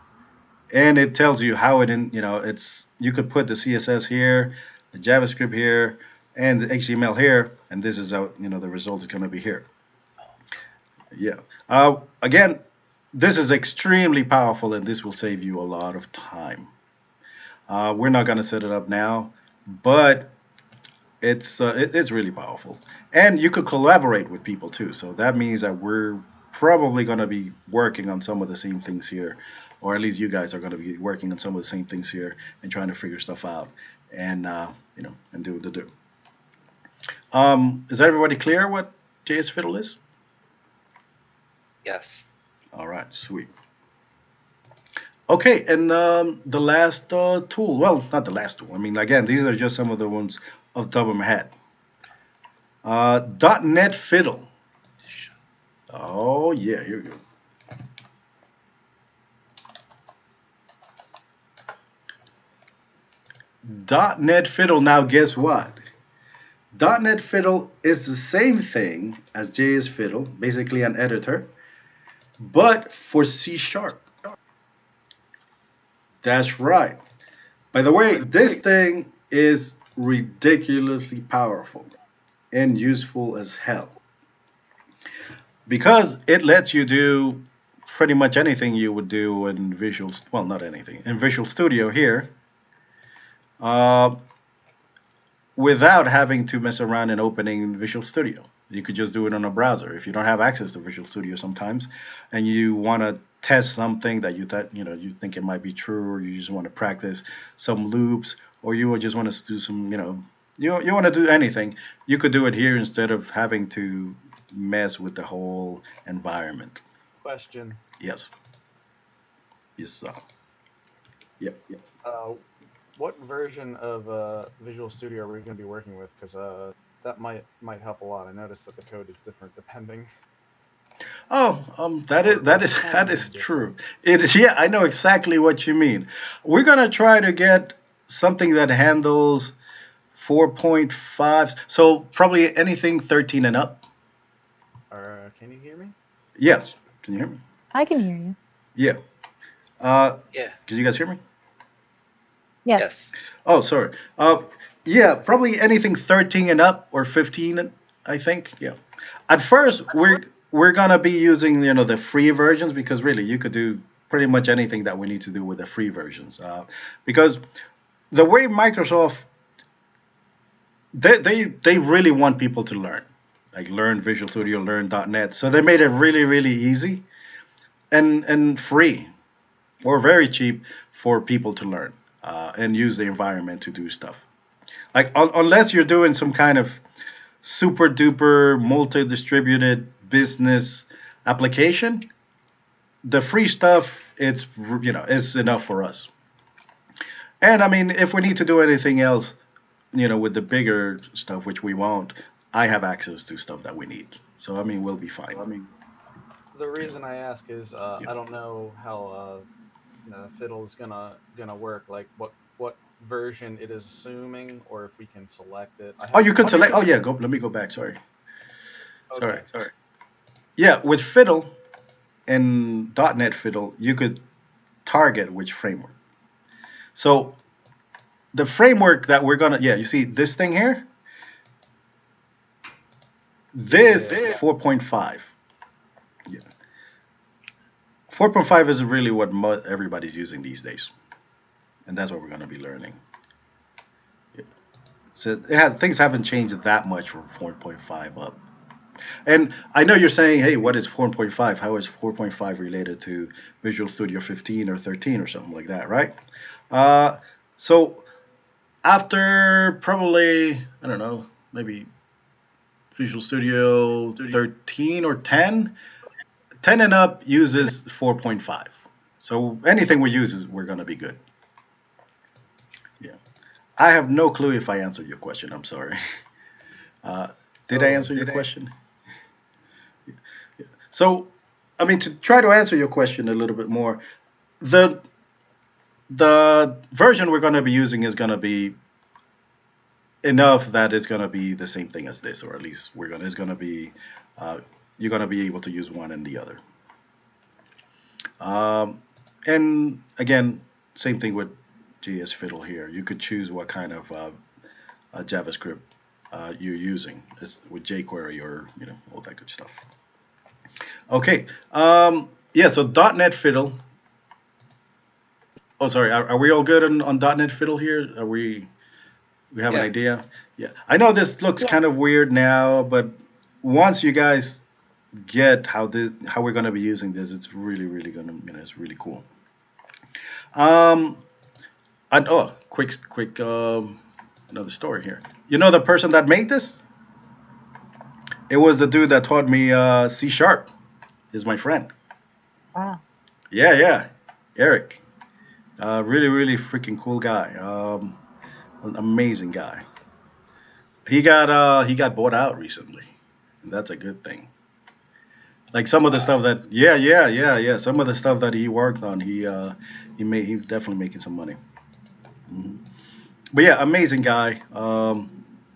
and it tells you how you could put the CSS here, the JavaScript here, and the HTML here, and this is how the result is going to be here. Yeah. Again, this is extremely powerful, and this will save you a lot of time. We're not going to set it up now, but it's really powerful, and you could collaborate with people too. So that means that we're probably going to be working on some of the same things here, or at least you guys are going to be working on some of the same things here and trying to figure stuff out, and and do. Is everybody clear what JS Fiddle is? Yes. All right, sweet. Okay, and the last tool. Well, not the last tool. I mean, again, these are just some of the ones off the top of my head. .NET Fiddle. Oh yeah, here we go. .NET Fiddle. Now, guess what? .NET Fiddle is the same thing as JS Fiddle, basically an editor, but for C#. That's right. By the way, this thing is ridiculously powerful and useful as hell, because it lets you do pretty much anything you would do in Visual, well, not anything, in Visual Studio here, without having to mess around and opening Visual Studio. You could just do it on a browser. If you don't have access to Visual Studio sometimes, and you want to test something that you think it might be true, or you just want to practice some loops, or you just want to do some, you want to do anything, you could do it here instead of having to mess with the whole environment. Question. Yes. Yes. Yep. What version of Visual Studio are we going to be working with? Because that might help a lot. I noticed that the code is different depending. Oh, that is true. It is. Yeah, I know exactly what you mean. We're gonna try to get something that handles 4.5. So probably anything 13 and up. Can you hear me? Yes. Can you hear me? I can hear you. Yeah. Yeah. Can you guys hear me? Yes. Oh, sorry. Yeah, probably anything 13 and up, or 15, I think. Yeah. At first, we're gonna be using the free versions, because really you could do pretty much anything that we need to do with the free versions. Because the way Microsoft, they really want people to learn Visual Studio, learn .NET. So they made it really, really easy and free, or very cheap for people to learn and use the environment to do stuff. Like unless you're doing some kind of super duper multi-distributed business application, the free stuff, it's enough for us. And I mean, if we need to do anything else, with the bigger stuff, which we won't, I have access to stuff that we need. So I mean, we'll be fine. The reason I ask is I don't know how Fiddle is gonna work. Like what version it is assuming, or if we can select it. You can select. Oh yeah, let me go back. Sorry. Okay. Sorry. Yeah, with Fiddle and .NET Fiddle, you could target which framework. So the framework that we're gonna, you see this thing here? This 4.5. Yeah. 4.5 is really what everybody's using these days. And that's what we're gonna be learning. Yeah. So things haven't changed that much from 4.5 up. And I know you're saying, hey, what is 4.5? How is 4.5 related to Visual Studio 15 or 13 or something like that, right? So after probably, I don't know, maybe Visual Studio 13 or 10 and up uses 4.5. So anything we use we're going to be good. Yeah. I have no clue if I answered your question. I'm sorry. Did I answer your question? So, I mean, to try to answer your question a little bit more, the version we're going to be using is going to be enough that it's going to be the same thing as this, or at least you're going to be able to use one and the other. And again, same thing with JS Fiddle here. You could choose what kind of JavaScript you're using with jQuery or all that good stuff. Okay, so .NET Fiddle. Oh, sorry, are we all good on .NET Fiddle here? We have an idea? Yeah, I know this looks kind of weird now, but once you guys get how we're going to be using this, it's really, really going to, it's really cool. Quick, another story here. The person that made this? It was the dude that taught me C#. Is my friend. Wow. Yeah, Eric. Really, really freaking cool guy. An amazing guy. He got bought out recently, and that's a good thing. Like some of the stuff that some of the stuff that he worked on, he's definitely making some money. Mm-hmm. But yeah, amazing guy.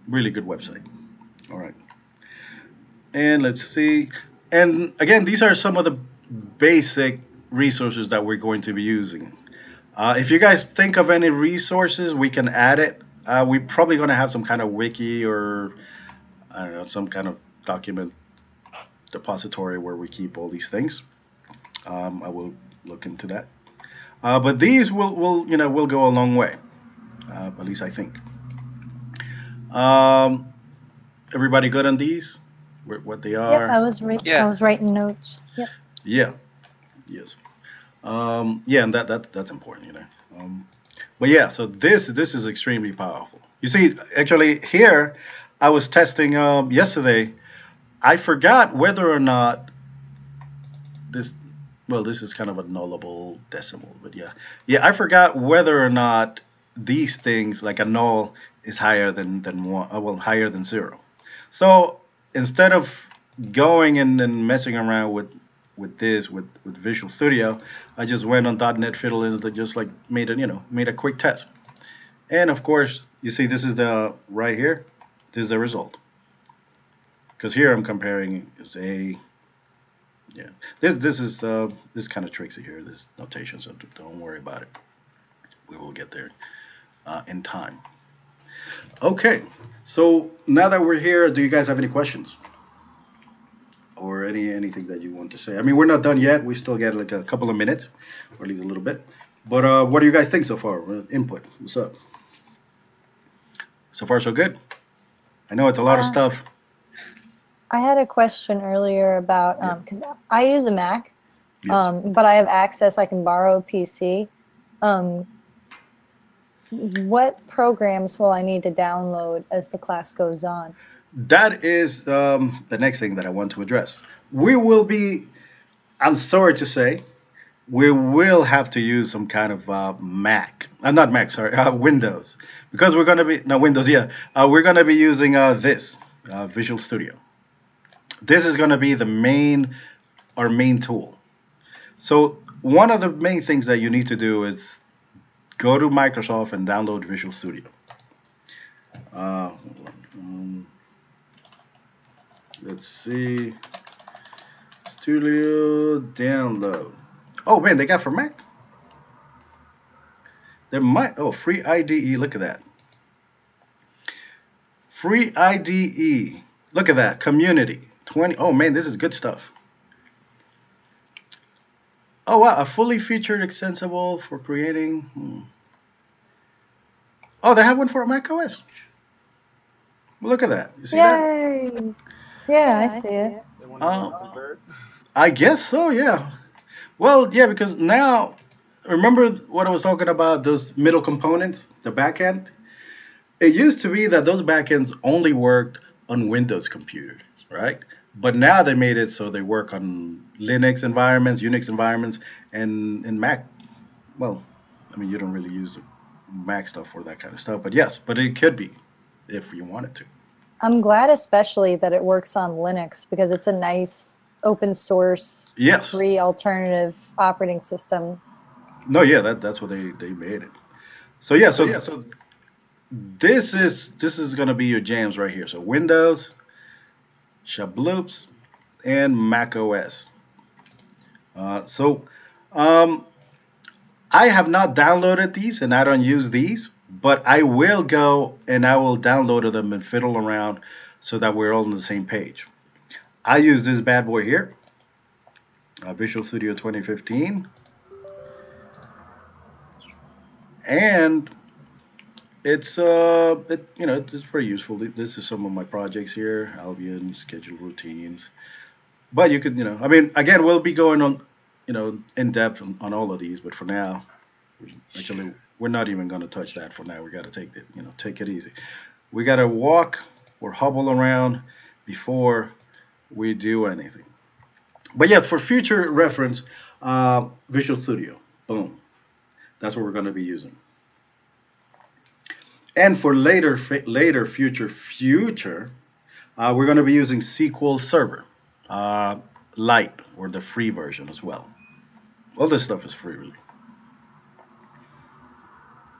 Really good website. All right. And let's see. And again, these are some of the basic resources that we're going to be using. If you guys think of any resources, we can add it. We're probably going to have some kind of wiki or, I don't know, some kind of document depository where we keep all these things. I will look into that. But these will go a long way. At least I think. Everybody good on these? What they are? Yep, I was writing notes. Yep. Yeah. Yes. And that's important, But yeah, so this is extremely powerful. You see, actually here, I was testing yesterday. I forgot whether or not this is kind of a nullable decimal, but yeah, I forgot whether or not these things, like a null, is higher than 1, higher than 0. So instead of going and messing around with Visual Studio, I just went on .NET Fiddle and just like made a quick test. And of course, you see this is right here. This is the result. Because here I'm comparing this is kind of tricksy here, this notation, so don't worry about it. We will get there in time. Okay, so now that we're here, do you guys have any questions? Or anything that you want to say? I mean, we're not done yet. We still get like a couple of minutes, or at least a little bit. But what do you guys think so far? Input. What's up? So far, so good. I know it's a lot of stuff. I had a question earlier about because I use a Mac, Yes. but I have access. I can borrow a PC. What programs will I need to download as the class goes on? That is the next thing that I want to address. We will be, I'm sorry to say, we will have to use some kind of Mac. Not Mac, sorry, Windows. Because we're going to be, no, Windows, yeah. We're going to be using this, Visual Studio. This is going to be our main tool. So one of the main things that you need to do is go to Microsoft and download Visual Studio. Let's see. Studio download. Oh man, they got for Mac? There might, free IDE, look at that. Free IDE, look at that, community, 20, oh man, this is good stuff. Oh wow, a fully featured extensible for creating, Oh, they have one for Mac OS. Look at that, you see that? Yay! Yeah, I see it. They want to convert. I guess so, yeah. Well, yeah, because now, remember what I was talking about, those middle components, the backend? It used to be that those backends only worked on Windows computers, right? But now they made it so they work on Linux environments, Unix environments, and Mac. Well, I mean, you don't really use Mac stuff for that kind of stuff, but yes, but it could be if you wanted to. I'm glad especially that it works on Linux because it's a nice open source, yes, free alternative operating system. No, yeah, that's what they made it. So yeah, so this is gonna be your jams right here. So Windows, Shabloops, and Mac OS. I have not downloaded these and I don't use these, but I will go and I will download them and fiddle around so that we're all on the same page. I use this bad boy here, Visual Studio 2015, and it's it's pretty useful. This is some of my projects here, Albion, schedule routines. But you could, I mean, again, we'll be going on, in depth on all of these. But for now, actually, we're not even going to touch that for now. We got to take it easy. We got to walk or hobble around before we do anything. But yes, for future reference, Visual Studio, boom. That's what we're going to be using. And for later future, we're going to be using SQL Server Lite, or the free version as well. All this stuff is free, really.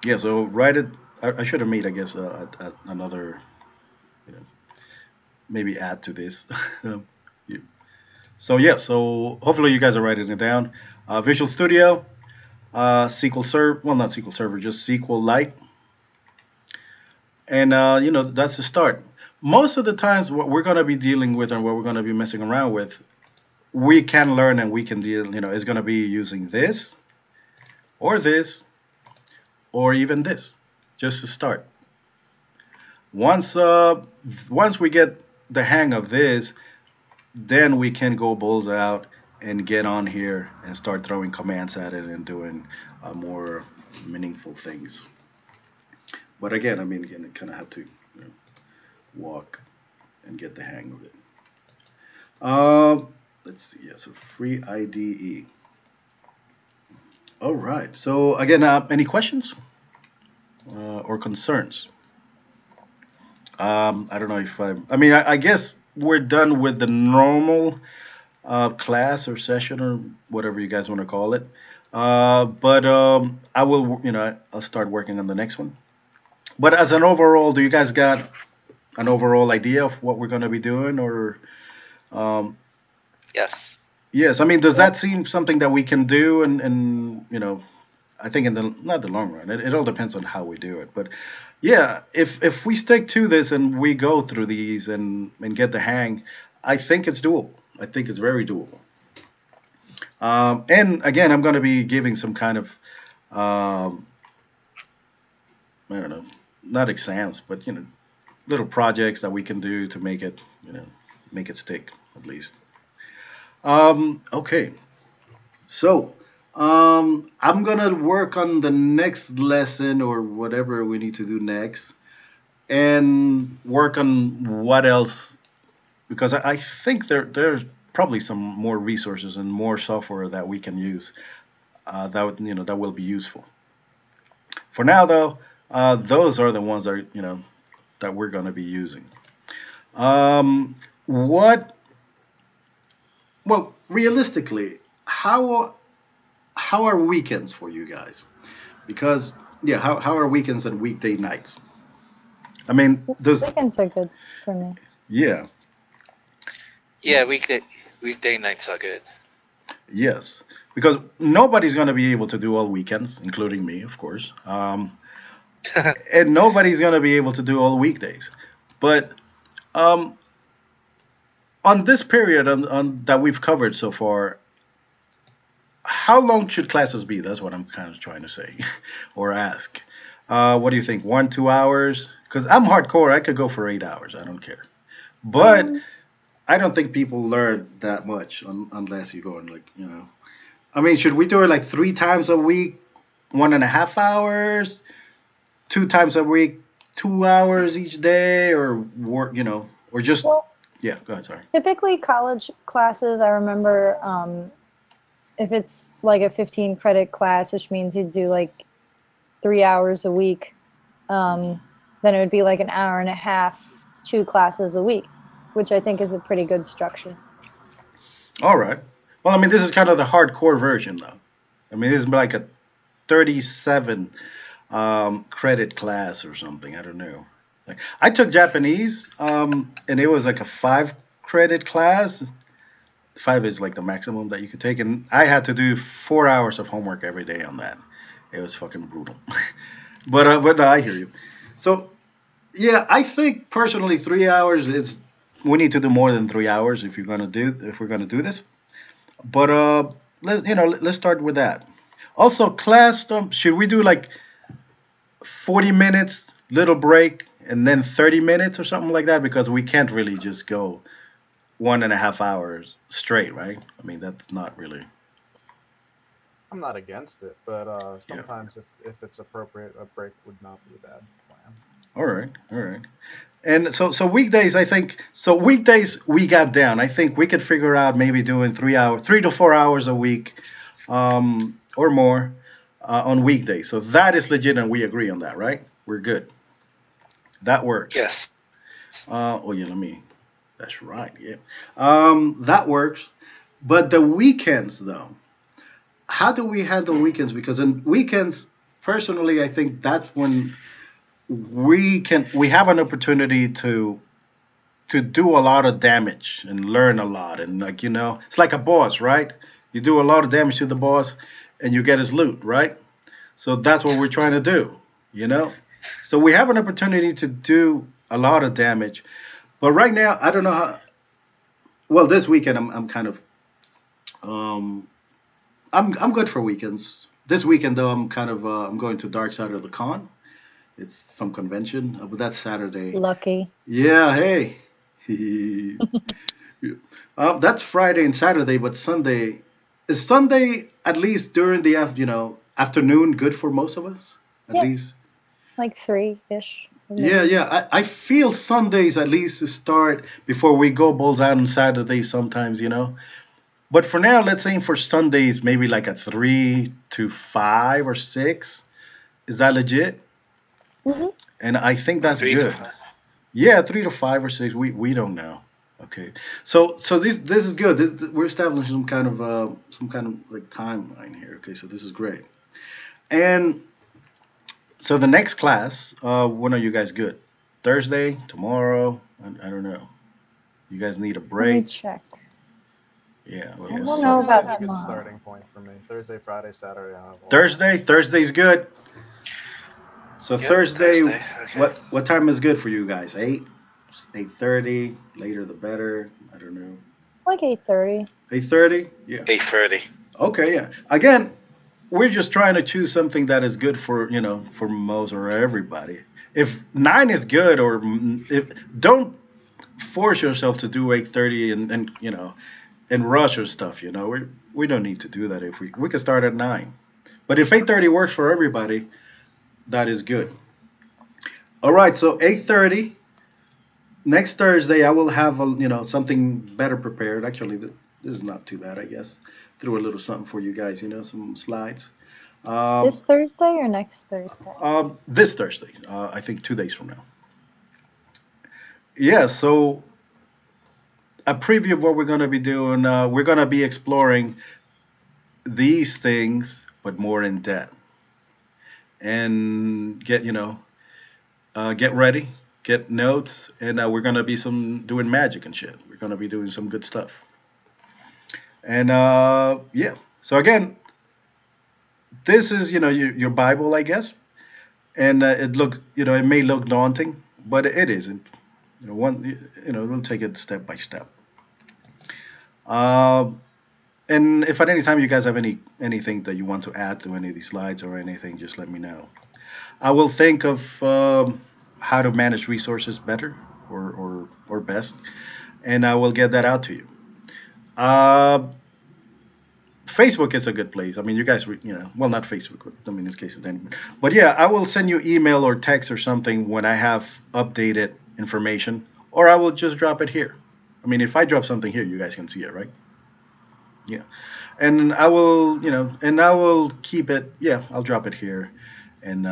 Yeah, so write it. I should have made, I guess, another, maybe add to this. So yeah, so hopefully you guys are writing it down. Visual Studio, SQL Server, well, not SQL Server, just SQL Lite. And, that's the start. Most of the times what we're going to be dealing with and what we're going to be messing around with, we can learn and we can deal, is going to be using this, or even this, just to start. Once we get the hang of this, then we can go balls out and get on here and start throwing commands at it and doing more meaningful things. But again, you kind of have to walk and get the hang of it. Let's see. Yeah, so free IDE. All right. So again, any questions or concerns? I don't know if I guess we're done with the normal class or session or whatever you guys want to call it. But I will, I'll start working on the next one. But as an overall, do you guys got an overall idea of what we're going to be doing, or? Yes. Yes. Does that seem something that we can do? And I think not the long run. It all depends on how we do it. But yeah, if we stick to this and we go through these and get the hang, I think it's doable. I think it's very doable. And again, I'm going to be giving some kind of, I don't know, not exams, but little projects that we can do to make it, make it stick at least. Okay, so I'm gonna work on the next lesson or whatever we need to do next, and work on what else because I think there's probably some more resources and more software that we can use that will be useful. For now, though, those are the ones that we're gonna be using. What? Well, realistically, how are weekends for you guys? Because yeah, how are weekends and weekday nights? I mean, does Weekends are good for me. yeah, Yeah, weekday nights are good. yes, because nobody's gonna be able to do all weekends, including me, of course, and nobody's gonna be able to do all weekdays. But um, on this period on that we've covered so far, how long should classes be? That's what I'm kind of trying to say or ask. What do you think? 1, 2 hours? Because I'm hardcore. I could go for 8 hours. I don't care. But I don't think people learn that much unless you go and I mean, should we do it like 3 times a week, 1.5 hours, 2 times a week, 2 hours each day, or work, or just Well, yeah. Go ahead. Sorry. typically college classes, I remember if it's like a 15 credit class, which means you do like 3 hours a week, then it would be like an hour and a half, 2 classes a week, which I think is a pretty good structure. All right. Well, I mean, this is kind of the hardcore version, though. I mean, this is like a 37 credit class or something. I don't know. Like, I took Japanese, and it was like a 5 credit class. 5 is like the maximum that you could take, and I had to do 4 hours of homework every day on that. It was fucking brutal. But no, I hear you. So yeah, I think personally 3 hours. We need to do more than 3 hours if we're gonna do this. But let's start with that. Also, class stuff. Should we do like 40 minutes, little break, and then 30 minutes or something like that? Because we can't really just go 1.5 hours straight, right? I mean, that's not really. I'm not against it, but Yeah. sometimes if it's appropriate, a break would not be a bad plan. All right, all right. And so weekdays, I think. So weekdays we got down. I think we could figure out maybe doing 3 hours, 3 to 4 hours a week, or more, on weekdays. So that is legit, and we agree on that, right? We're good. That works. Yes. Oh yeah, let me. That's right. Yeah. That works. But the weekends, though, how do we handle weekends? Because in weekends, personally, I think that's when we have an opportunity to do a lot of damage and learn a lot, and it's like a boss, right? You do a lot of damage to the boss, and you get his loot, right? So that's what we're trying to do, you know. So we have an opportunity to do a lot of damage, but right now I don't know how. Well, this weekend I'm kind of um I'm good for weekends. This weekend though I'm going to Dark Side of the Con. It's some convention, but that's Saturday. Lucky. Yeah, hey. That's Friday and Saturday, but Sunday is Sunday at least during the afternoon good for most of us at Yeah. least. Like 3-ish. Yeah, yeah. I feel Sundays at least to start before we go balls out on Saturdays sometimes, But for now, let's aim for Sundays, maybe like a 3 to 5 or 6. Is that legit? Hmm. And I think that's Three to good. five. Yeah, 3 to 5 or 6. We don't know. Okay. So this is good. We're establishing some kind of like timeline here. Okay, so this is great. And so the next class, when are you guys good? Thursday, tomorrow? I don't know. You guys need a Let me break? check. Yeah. Well, I yes. don't know about Thursday's a good tomorrow. starting point for me. Thursday, Friday, Saturday. I have all- Thursday's good. So Yep, Thursday, Thursday, okay. what time is good for you guys? 8:30. Later the better. I don't know. Like 8:30. 8:30. Yeah. 8:30. Okay. Yeah. Again, we're just trying to choose something that is good for most or everybody. If 9 is good, or if don't force yourself to do 8:30 and rush or stuff. we don't need to do that. If we could start at 9, but if 8:30 works for everybody, that is good. All right, so 8:30 next Thursday. I will have something better prepared. Actually, this is not too bad, I guess. Threw a little something for you guys. Some slides. This Thursday or next Thursday? This Thursday. I think 2 days from now. Yeah. So a preview of what we're going to be doing. We're going to be exploring these things, but more in depth. And get ready, get notes, and we're gonna be doing magic and shit. We're gonna be doing some good stuff. And yeah. So again, this is your Bible, I guess. And it may look daunting, but it isn't. We'll take it step by step. And if at any time you guys have anything that you want to add to any of these slides or anything, just let me know. I will think of how to manage resources better or best, and I will get that out to you. Facebook is a good place. I mean, you guys, well, not Facebook. I mean, in this case, but yeah, I will send you email or text or something when I have updated information, or I will just drop it here. I mean, if I drop something here, you guys can see it, right? Yeah, and I will keep it. Yeah, I'll drop it here, and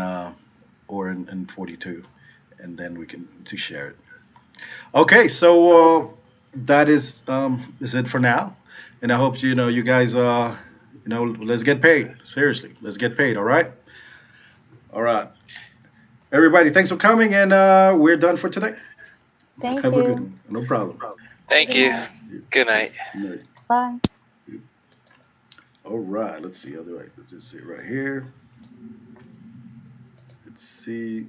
or in 42, and then we can to share it. Okay, so that is it for now, and I hope you guys let's get paid. Seriously, let's get paid. All right. Everybody, thanks for coming, and we're done for today. Thank Have you. a good one. No problem. Thank you. Good night. Good night. Bye. All right, let's see. Let's just see right here. Let's see.